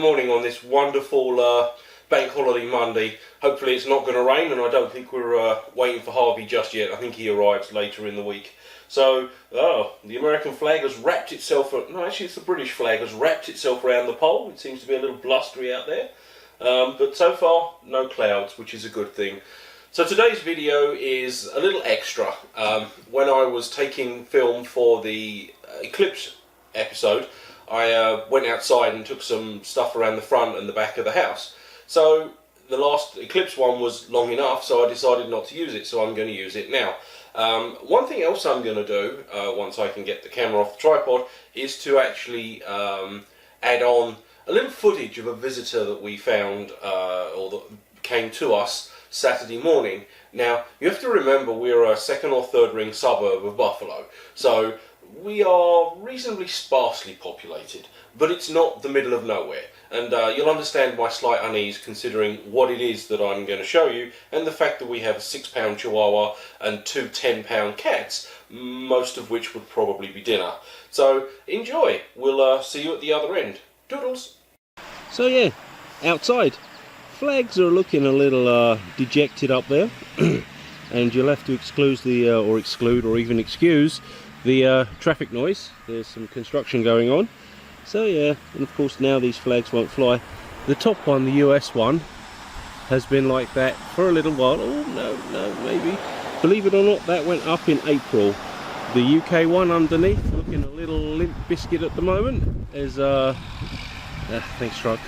morning on this wonderful bank holiday Monday. Hopefully it's not going to rain, and I don't think we're waiting for Harvey just yet. I think he arrives later in the week. So, the American flag has wrapped itself, no actually it's the British flag, has wrapped itself around the pole. It seems to be a little blustery out there. But so far, no clouds, which is a good thing. So today's video is a little extra. When I was taking film for the Eclipse episode, I went outside and took some stuff around the front and the back of the house. So the last Eclipse one was long enough, so I decided not to use it, so I'm going to use it now. One thing else I'm going to do, once I can get the camera off the tripod, is to actually add on a little footage of a visitor that we found, or that came to us Saturday morning. Now, you have to remember we're a second or third ring suburb of Buffalo, so we are reasonably sparsely populated, but it's not the middle of nowhere. And you'll understand my slight unease considering what it is that I'm going to show you, and the fact that we have a 6-pound Chihuahua and two 10-pound cats, most of which would probably be dinner. So enjoy. We'll see you at the other end. Doodles. So yeah, outside. Flags are looking a little dejected up there, and you'll have to exclude or even excuse the traffic noise. There's some construction going on. So yeah, and of course now these flags won't fly. The top one, the US one, has been like that for a little while. Oh no, maybe. Believe it or not, that went up in April. The UK one underneath, looking a little limp biscuit at the moment, is thanks truck,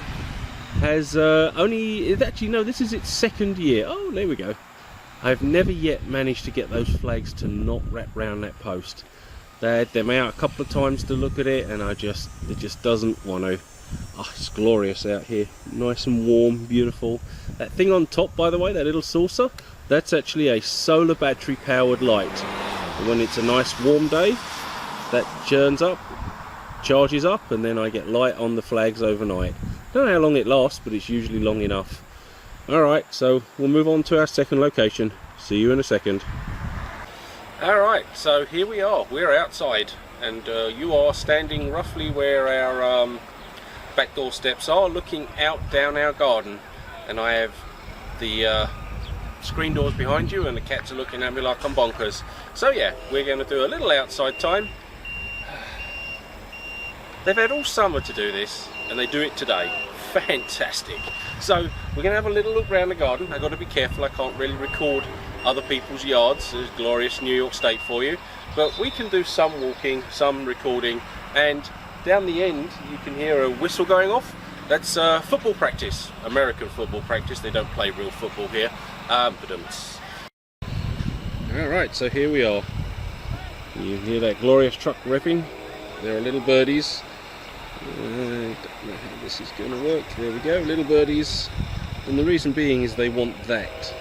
has actually no, this is its second year. Oh, there we go. I've never yet managed to get those flags to not wrap round that post. They had them out a couple of times to look at it, and it just doesn't want to. Oh, it's glorious out here, nice and warm, beautiful. That thing on top, by the way, that little saucer, that's actually a solar battery powered light. And when it's a nice warm day, that churns up, charges up, and then I get light on the flags overnight. Don't know how long it lasts, but it's usually long enough. Alright, so we'll move on to our second location. See you in a second. Alright, so here we are. We're outside, and you are standing roughly where our back door steps are, looking out down our garden. And I have the screen doors behind you, and the cats are looking at me like I'm bonkers. So yeah, we're going to do a little outside time. They've had all summer to do this, and they do it today. Fantastic. So we're going to have a little look around the garden. I've got to be careful, I can't really record other people's yards. There's glorious New York State for you. But we can do some walking, some recording, and down the end you can hear a whistle going off. That's football practice, American football practice. They don't play real football here. Alright, so here we are. You hear that glorious truck revving. There are little birdies. I don't know how this is going to work. There we go, little birdies. And the reason being is they want that.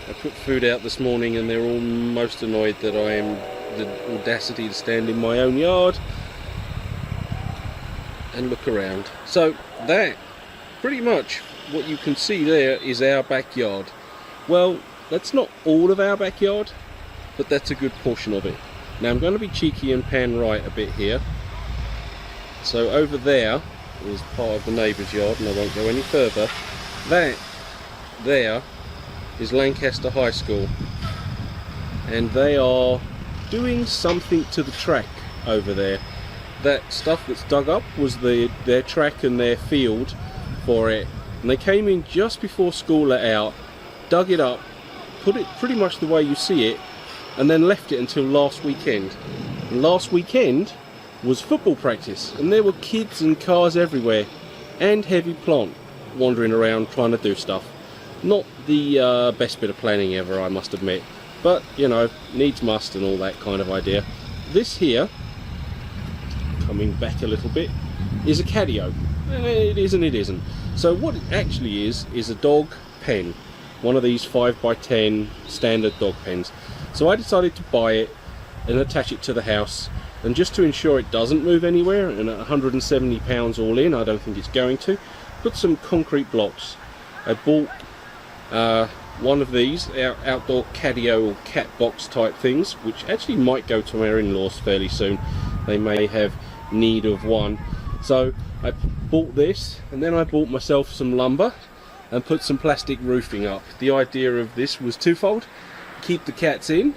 I put food out this morning, and they're all most annoyed that I am the audacity to stand in my own yard and look around. So that, pretty much what you can see there, is our backyard. Well, that's not all of our backyard, but that's a good portion of it. Now I'm going to be cheeky and pan right a bit here. So over there is part of the neighbour's yard, and I won't go any further. That there is Lancaster High School, and they are doing something to the track over there. That stuff that's dug up was their track and their field for it, and they came in just before school let out, dug it up, put it pretty much the way you see it, and then left it until last weekend. And last weekend was football practice, and there were kids and cars everywhere, and heavy plant wandering around trying to do stuff. Not the best bit of planning ever, I must admit, but you know, needs must and all that kind of idea. This here, coming back a little bit, is a catio. It is and it isn't. So what it actually is a dog pen, one of these 5x10 standard dog pens. So I decided to buy it and attach it to the house, and just to ensure it doesn't move anywhere, and at 170 pounds all in, I don't think it's going to, put some concrete blocks. I bought one of these outdoor catio or cat box type things, which actually might go to our in-laws fairly soon. They may have need of one. So I bought this, and then I bought myself some lumber and put some plastic roofing up. The idea of this was twofold: keep the cats in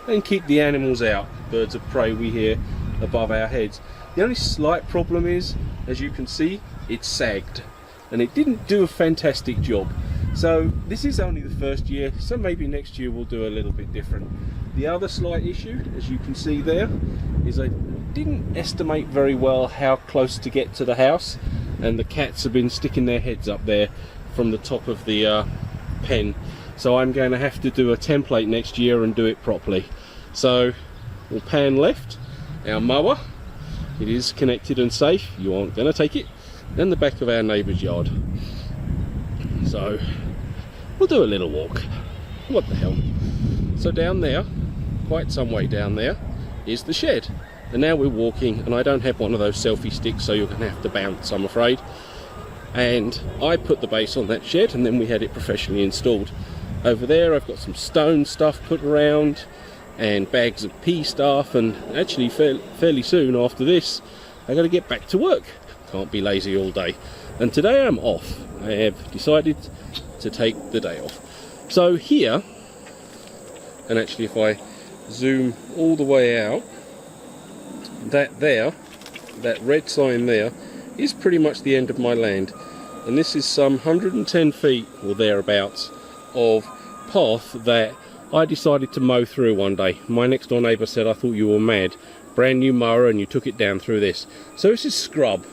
and keep the animals out. Birds of prey we hear above our heads. The only slight problem is, as you can see, it's sagged and it didn't do a fantastic job. So this is only the first year, so maybe next year we'll do a little bit different. The other slight issue, as you can see there, is I didn't estimate very well how close to get to the house, and the cats have been sticking their heads up there from the top of the pen. So I'm going to have to do a template next year and do it properly. So we'll pan left, our mower, it is connected and safe, you aren't going to take it, and the back of our neighbour's yard. So we'll do a little walk. What the hell. So down there, quite some way down there, is the shed. And now we're walking, and I don't have one of those selfie sticks, so you're going to have to bounce, I'm afraid. And I put the base on that shed, and then we had it professionally installed. Over there I've got some stone stuff put around and bags of pea stuff, and actually fairly soon after this I got to get back to work. Can't be lazy all day. And today I'm off. I have decided to take the day off. So here, and actually if I zoom all the way out, that red sign there is pretty much the end of my land, and this is some 110 feet or thereabouts of path that I decided to mow through one day. My next door neighbour said, I thought you were mad, brand new mower and you took it down through this. So this is scrub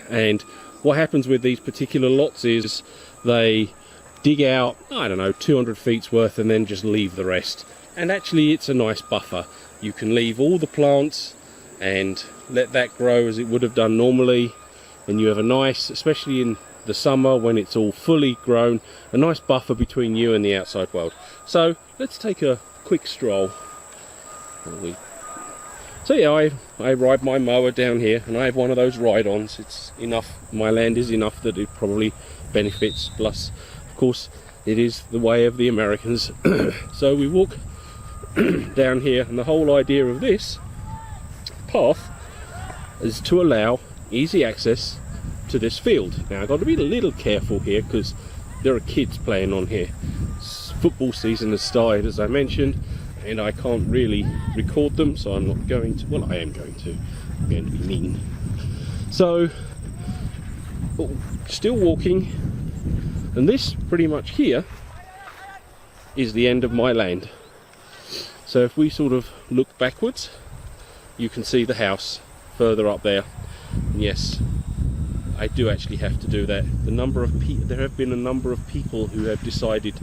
and what happens with these particular lots is they dig out, I don't know, 200 feet's worth and then just leave the rest. And actually it's a nice buffer. You can leave all the plants and let that grow as it would have done normally, and you have a nice, especially in the summer when it's all fully grown, a nice buffer between you and the outside world. So let's take a quick stroll. So yeah, I ride my mower down here, and I have one of those ride-ons. It's enough, my land is enough that it probably benefits, plus of course it is the way of the Americans. So we walk down here, and the whole idea of this path is to allow easy access to this field. Now I've got to be a little careful here because there are kids playing on here. Football season has started, as I mentioned, and I can't really record them, so I'm not going to. Well, I am going to. I'm going to be mean. So still walking, and this pretty much here is the end of my land. So if we sort of look backwards, you can see the house further up there. And yes, I do actually have to do that. There have been a number of people who have decided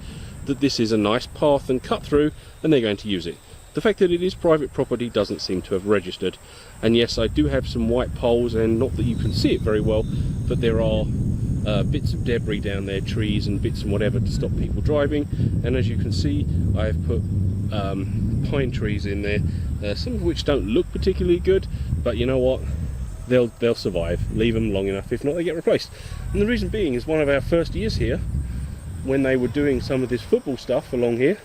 that this is a nice path and cut through, and they're going to use it. The fact that it is private property doesn't seem to have registered. And yes, I do have some white poles, and not that you can see it very well, but there are bits of debris down there, trees and bits and whatever, to stop people driving. And as you can see, I've put pine trees in there, some of which don't look particularly good, but you know what, they'll survive. Leave them long enough, if not they get replaced. And the reason being is, one of our first years here, when they were doing some of this football stuff along here,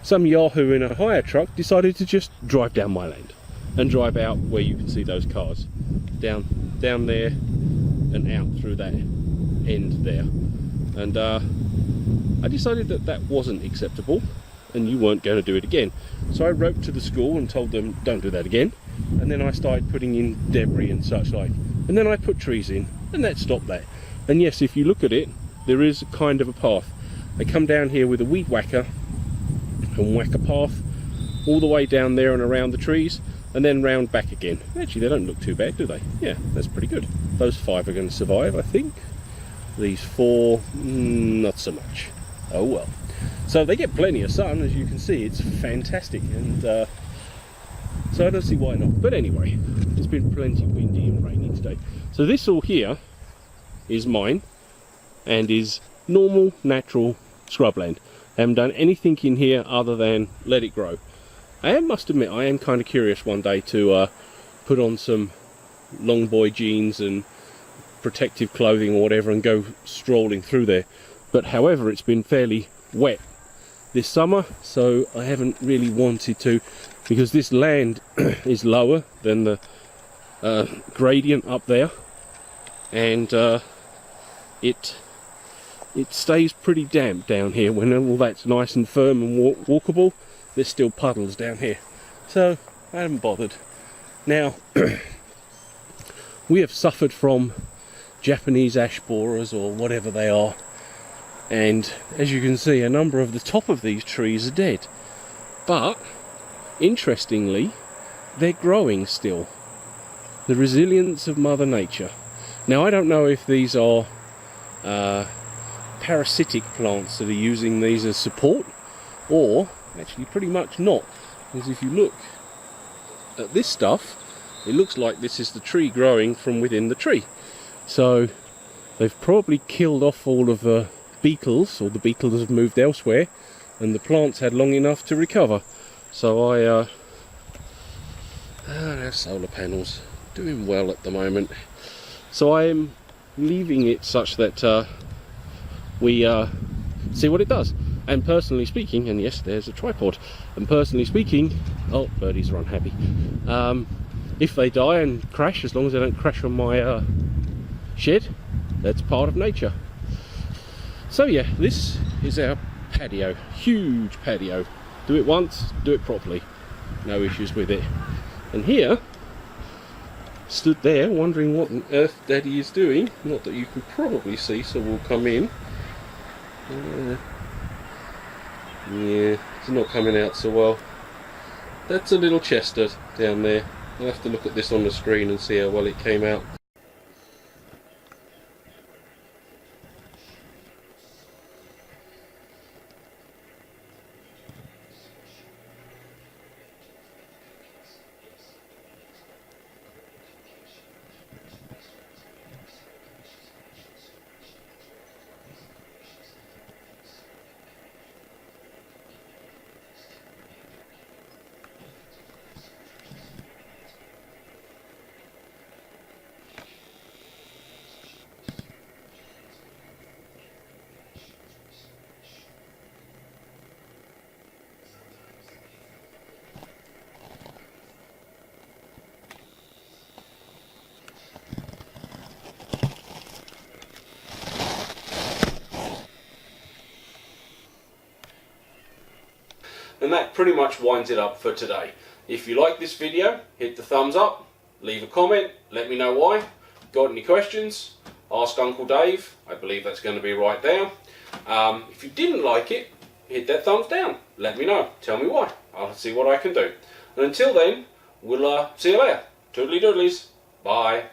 some yahoo in a hire truck decided to just drive down my land and drive out where you can see those cars down there and out through that end there. And I decided that that wasn't acceptable, and you weren't going to do it again. So I wrote to the school and told them, don't do that again. And then I started putting in debris and such like, and then I put trees in, and that stopped that. And yes, if you look at it, there is kind of a path. I come down here with a weed whacker and whack a path all the way down there and around the trees, and then round back again. Actually, they don't look too bad, do they? Yeah, that's pretty good. Those 5 are going to survive, I think. These 4, not so much. Oh well. So they get plenty of sun, as you can see. It's fantastic, and so I don't see why not. But anyway, it's been plenty windy and rainy today. So this all here is mine, and is normal, natural scrubland. I haven't done anything in here other than let it grow. I must admit, I am kind of curious one day to put on some long boy jeans and protective clothing or whatever and go strolling through there. But however, it's been fairly wet this summer, so I haven't really wanted to, because this land is lower than the gradient up there, and it stays pretty damp down here. When all that's nice and firm and walkable, there's still puddles down here, so I haven't bothered. Now we have suffered from Japanese ash borers, or whatever they are, and as you can see, a number of the top of these trees are dead, but interestingly they're growing still. The resilience of Mother Nature. Now I don't know if these are parasitic plants that are using these as support, or actually pretty much not, because if you look at this stuff, it looks like this is the tree growing from within the tree. So they've probably killed off all of the beetles, or the beetles have moved elsewhere, and the plants had long enough to recover. So our solar panels doing well at the moment. So I am leaving it such that we see what it does. And personally speaking, and yes, there's a tripod, and personally speaking, oh, birdies are unhappy. If they die and crash, as long as they don't crash on my shed, that's part of nature. So yeah, this is our patio, huge patio. Do it once, do it properly, no issues with it. And here, stood there wondering what on earth Daddy is doing, not that you can probably see, so we'll come in. Yeah, it's not coming out so well. That's a little Chester down there. I'll have to look at this on the screen and see how well it came out. And that pretty much winds it up for today. If you like this video, hit the thumbs up, leave a comment, let me know why. Got any questions? Ask Uncle Dave, I believe that's going to be right there. If you didn't like it, hit that thumbs down, let me know, tell me why, I'll see what I can do. And until then, we'll see you later. Toodly doodlies, bye.